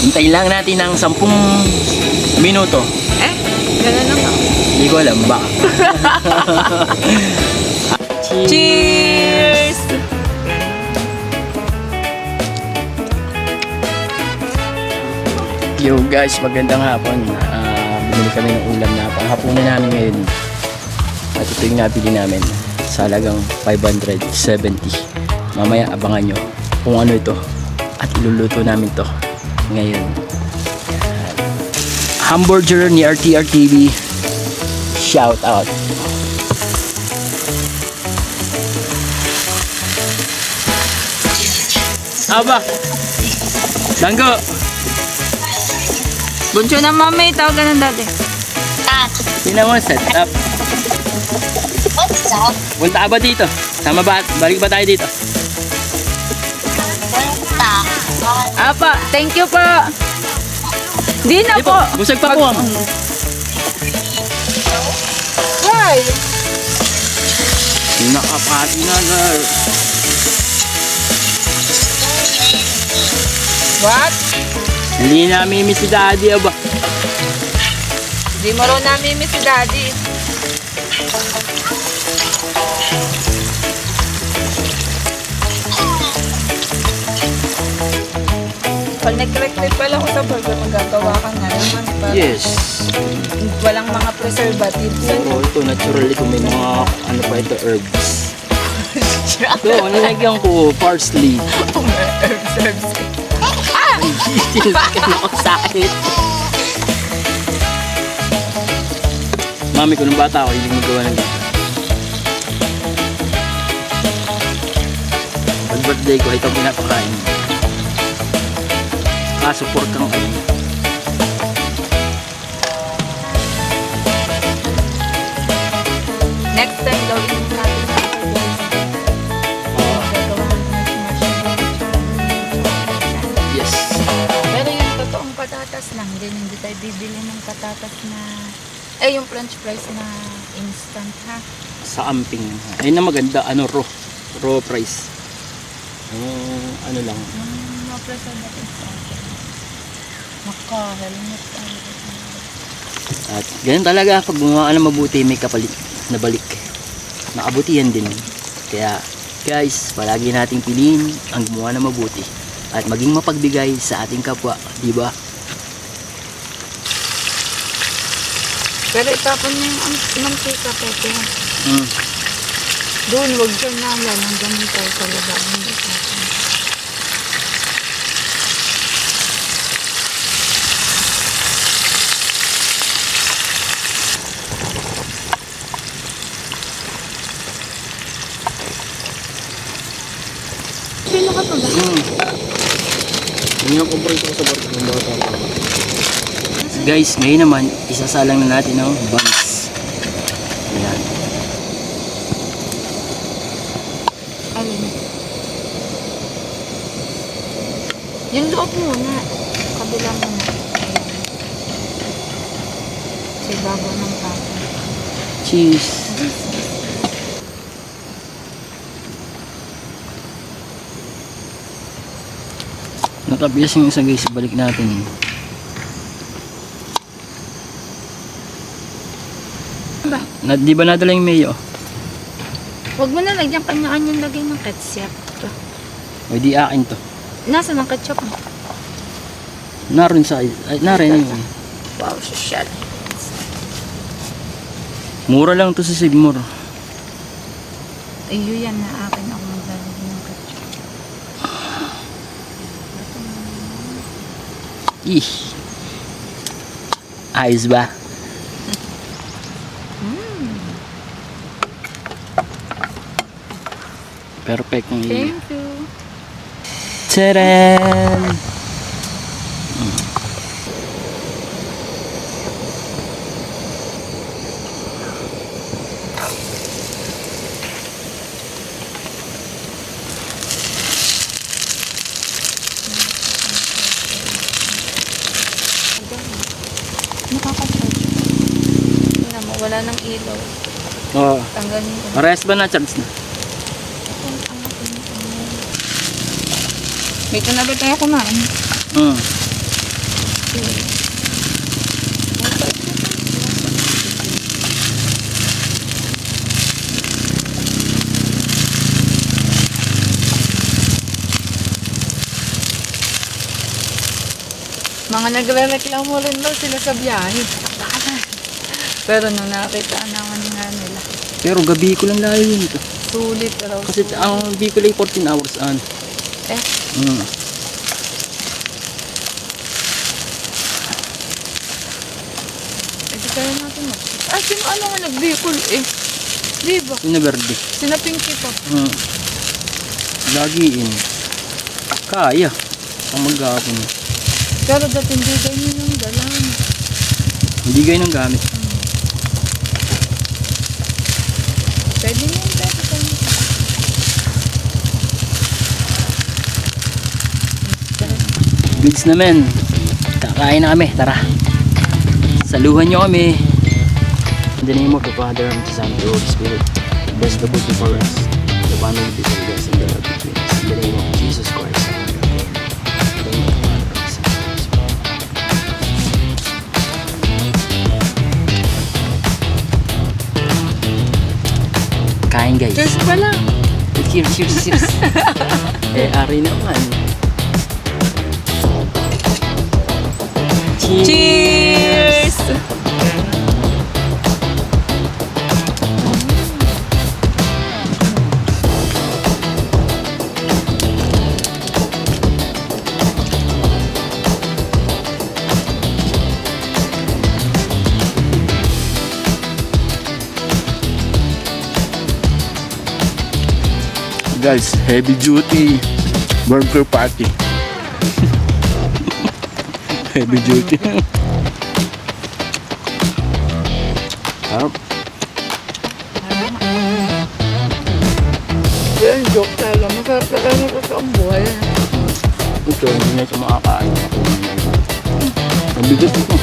Hintayin lang natin ng 10 minuto. Gano'n lang ako. Hindi ko alam ba. Cheers! Yo guys, magandang hapon. Bumili kami ng ulam na panghapunan namin ngayon. At ito yung nabili namin sa halagang 570. Mamaya abangan nyo kung ano ito. At iluluto namin to ngayon. Hamburger ni RTR TV. Shout out. Aba. Langgo. Bunso na mami, tawagan ng dati. Tingnan mo, set up. What's up? Punta ka ba dito? Tama ba? Balik ba tayo dito? Punta. Apa, thank you po. Di na Di po, po. busog pa po. Why? Nakapati na, girl. What? Hindi namin miss si daddy, aba. Di mo rin namimiss si daddy. Pag nag-rectify pala ako sa burger, magagawa ka na naman. Para Yes. walang mga preservatives. Oo, ito, natural ito. May mga, ano pa ito, herbs. Ito, nilagyan ko, parsley. Herbs. Tinagyan ako sakit. Mami ko nung bata ako, hindi magawa ng ganito. Pag birthday ko, ito pinapakain. Support kang kayo. Next time gawin natin ito guys. Gagawa natin Yes. pero yung totoong patatas lang din, hindi tayo bibili ng patatas na yung french fries na instant ha. Sa amping. Ayun na maganda, ano, raw price. Ano lang. Yung mga preservative sa atin. Makahelmet tayo. At ganyan talaga, pag gumawa ka na mabuti, may kapalit na balik. Nakabutihan din. Kaya, guys, palagi nating piliin ang gumawa na mabuti at maging mapagbigay sa ating kapwa, di ba? Pero itapon na yung mantika, Pepe. Mm. Doon, wag dyan na lang. Hanggang tayo sa labas. Hindi itapon. Sino ka pa ba? Hindi na kumpray ko sa barko ng bata. Guys, ngayon naman, isasalang na natin ang buns. Ayan. Alin? Yung loob muna. Kabila muna. Ayan. Sa ibabaw ng papa. Cheese. Nakabias yung isa guys, balik natin. Di ba nadala yung mayo? Huwag mo na lagyan kanya-kanya lagay ng ketchup. O di akin to. Nasaan ang ketchup mo? Naroon sa, ay, naroon yun. Wow, social. Mura lang to sa Sigmore. Iyo yan na akin ako maglalagay ng ketchup. Ih. Ayos ba? Perfect ang iyo. Thank you. Tadaan! Nakaka-charge. Tingnan mo, wala nang ilaw. Oo. Tanggalin ko. Parehas ba na charge na? Dito na ba tayo kumain? Hmm. Mga nagre-reklamo rin daw sila sa biyahe. Pero nung nakita naman nga nila, Pero gabi ko lang layo yun ito. sulit raw. Kasi ang Bicol ay 14 hours an. Eh, Mm. edi kaya natin mag... Ah, sino ano nga nag-Bicol eh? Di ba? Sina Verde. Sina Pinky pa. Mm. Lagiin. Kaya. Ang maghapon. Pero dati hindi ganyan yung dalang. Hindi kayo nang gamit. Pwede mo yung pwede kayo. Goods naman. Kakain na kami. Tara. Saluhan nyo kami. In the name of the Father, and the Son, and the Holy Spirit. Bless the book before us. The family before us, and the love between us. In the name of Jesus Christ. In the name of the Father, and the Son, and the Holy Spirit. Kain guys. Cheers pala. Cheers, cheers, cheers. Ari naman. Cheers! Guys, heavy duty burger party. Heavy duty. Harap. Yan, joke tayo lang. Masarap talaga kasi ang buhay. Ito, hindi na siya makakain. Ang bigat ito.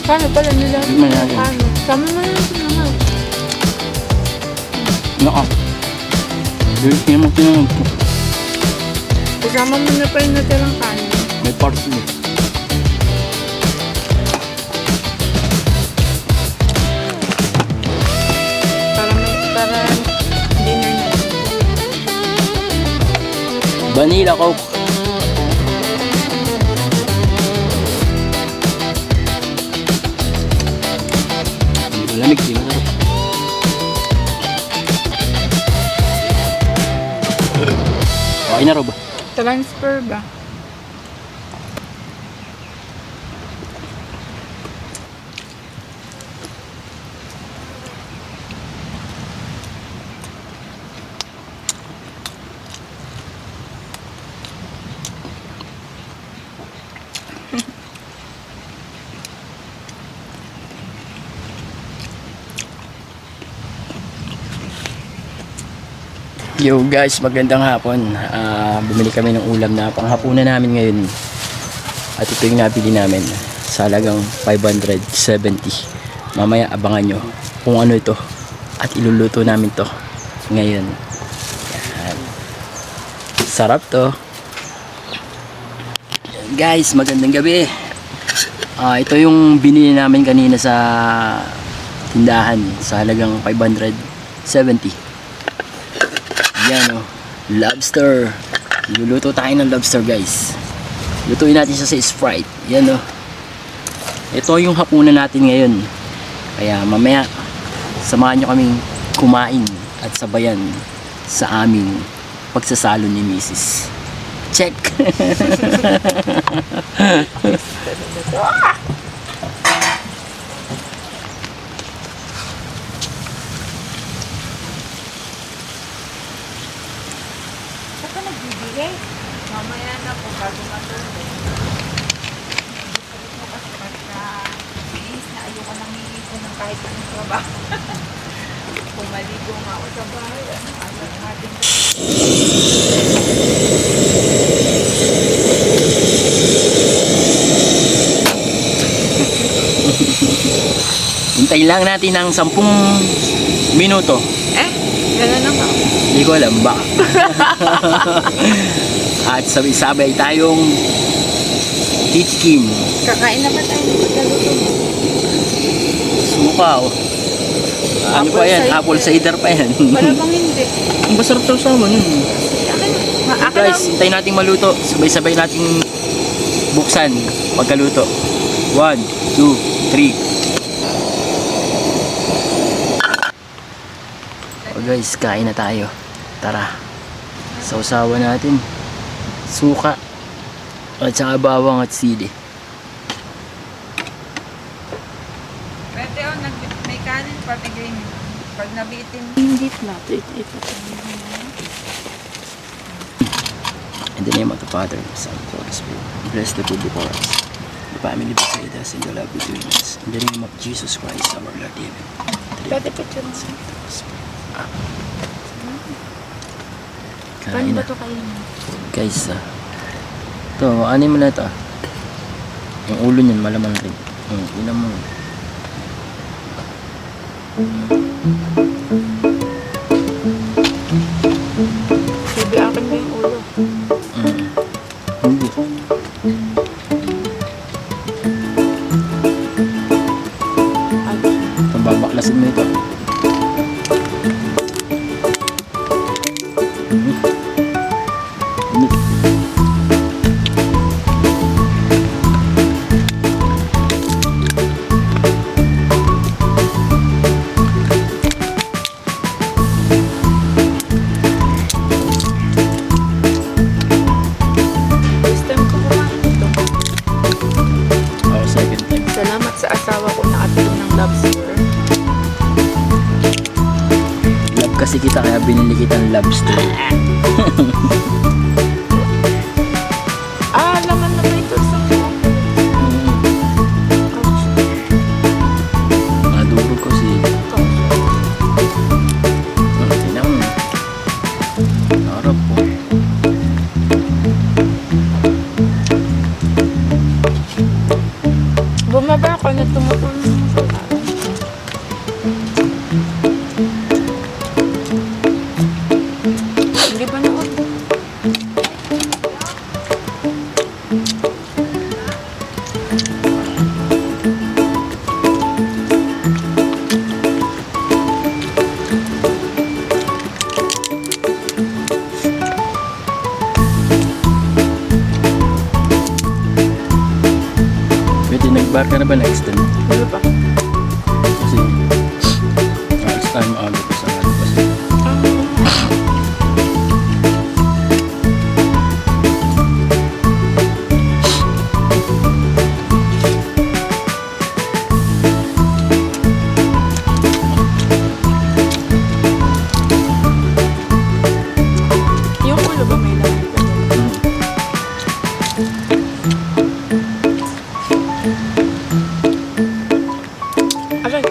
Paano pala nila? Hindi man yan. Paano? Sama mo na ito naman. Naka. Hindi naman tinanong ko. Kasama mo na pa yung natirang kanin. May parsley. Para dinner na. Vanilla Coke. Hindi malamig, di masarap. Okay na raw ba? Transfer ba? Yo guys, magandang hapon. Bumili kami ng ulam na panghapunan namin ngayon. At ito yung nabili namin sa halagang 570. Mamaya abangan nyo kung ano ito. At iluluto namin to ngayon. Yan. Sarap to. Yan, guys, magandang gabi. Ito yung binili namin kanina sa tindahan sa halagang 570. Yan o, lobster. Luluto tayo ng lobster guys. Lutuin natin siya sa Sprite. Yan o. Ito yung hapunan natin ngayon. Kaya mamaya samahan nyo kaming kumain at sabayan sa aming pagsasalo ni Mrs. Check. Saan ka nagbibigay? Mamaya na po bago matulog. Gusto mo kasi pagka iis na ayoko nang iipon ng kahit anong trabaho. Pumaligo nga ako sa bahay. Ano natin? Hintayin lang natin ng 10 minuto. Gano'n lang ako. Hindi ko alam ba. At sabay-sabay tayong titikim. Kakain na ba tayo ng pagkaluto mo? Suka oh. Ano pa Apple yan? cider. Apple cider pa yan. Wala bang hindi? Ang masarap daw sa amin. Akin Guys, hintayin nating maluto. Sabay-sabay nating buksan pagkaluto. 1, 2, 3. Oh guys, kain na tayo. Tara. Sausawan natin. Suka. At saka bawang at sili. Pwede may kanin pa, bigay mo. Pag nabitin. Hindi plato. Ito. In the name of the Father, the Son, and the Holy Spirit. Bless the food before us. The family beside us and the love between us. In the name of Jesus Christ, our Lord, amen. Pwede picture mo. Paano Kain ba na. ito kainin? Guys, ito, anin mo na ito. Yung ulo niyan, malaman rin. Ina mo. Sabi akin mo yung ulo. Hindi. Ito, babaklasin mo ito. Hindi. First time ko kumain ito. Ako, second time. Salamat sa asawa ko na atin ng lobster. Love kasi kita, kaya binili kita ng lobster. Laman na ba ito sa Maduro ko si... Tingnan mo. Harap po. Bumaba ako na tumutulong sa akin. Hindi ba na ako? Pwede nag-bar ka na ba next time? Ano pa? Kasi next time aga ko sa ano kasi. Yung ulo ba may laman ka doon? Aray!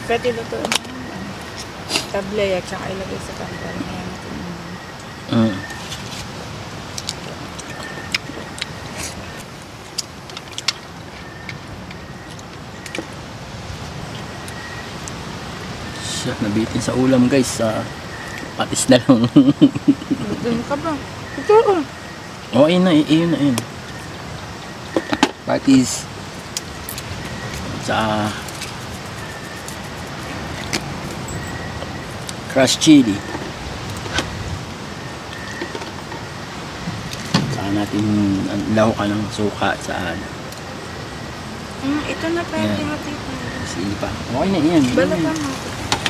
Pwede luto na tablay at saka ilagay sa kantal. Ngayon natin. Mm. Siya, nabitin sa ulam guys. Patis na lang. Doon ka ba? Ito oh. Oh, ayun na, ayun na, ayun. Patis. Sa crushed chili. Saka natin lahukan ng suka at saan. Ito na pwede Yan. hati pa. Sige pa. Okay na yan. Bala Yan. pa mo.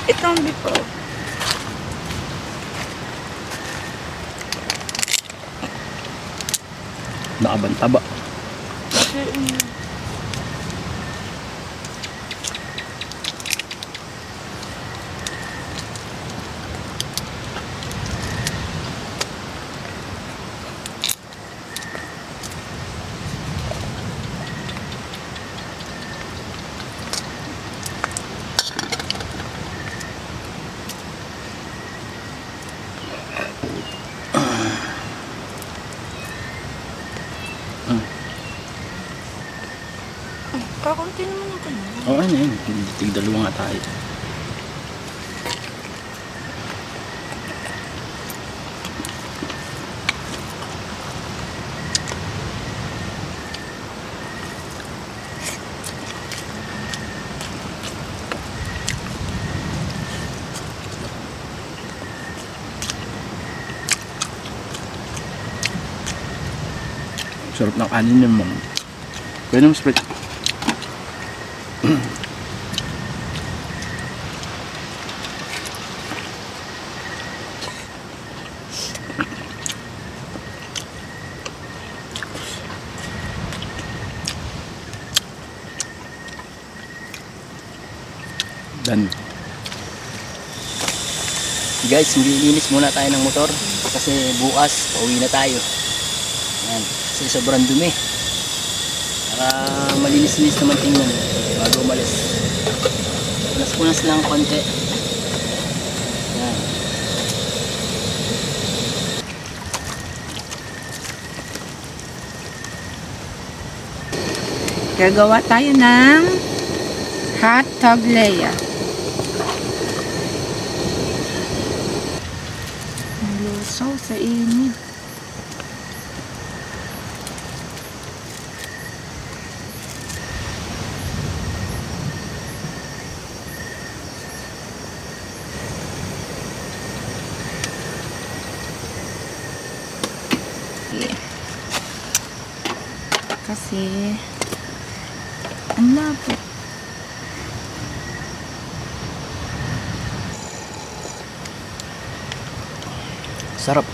Ito ang before. Nakabantaba. Kakunti naman ito na. Okay na yun. Tig-dalawa nga tayo. Sarap ng kanin naman. Pwede naman split. Done. Guys, maglilinis muna tayo ng motor kasi bukas pauwi na tayo. Yan, kasi sobrang dumi. Saka malinis-linis naman tingnan bago umalis. Punas-punas lang konti. Yan. Gagawa tayo ng hot taglea. Lusaw sa init. Kasi ang lapit. Sarap.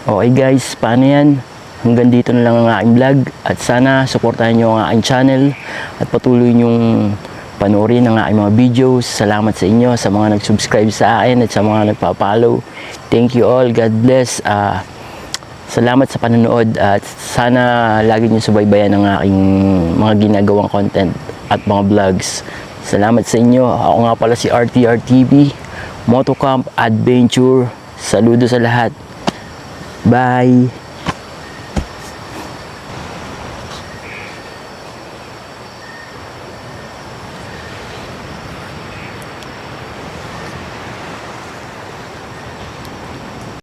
Okay guys, paano yan? Hanggang dito na lang ang aking vlog at sana suportahan nyo ang aking channel at patuloy nyong panoorin ang aking mga videos. Salamat sa inyo, sa mga nag-subscribe sa akin at sa mga nagpa-follow. Thank you all. God bless. Salamat sa panonood at sana lagi nyo subaybayan ang aking mga ginagawang content at mga vlogs. Salamat sa inyo. Ako nga pala si RTR TV, Motocamp Adventure. Saludo sa lahat. Bye!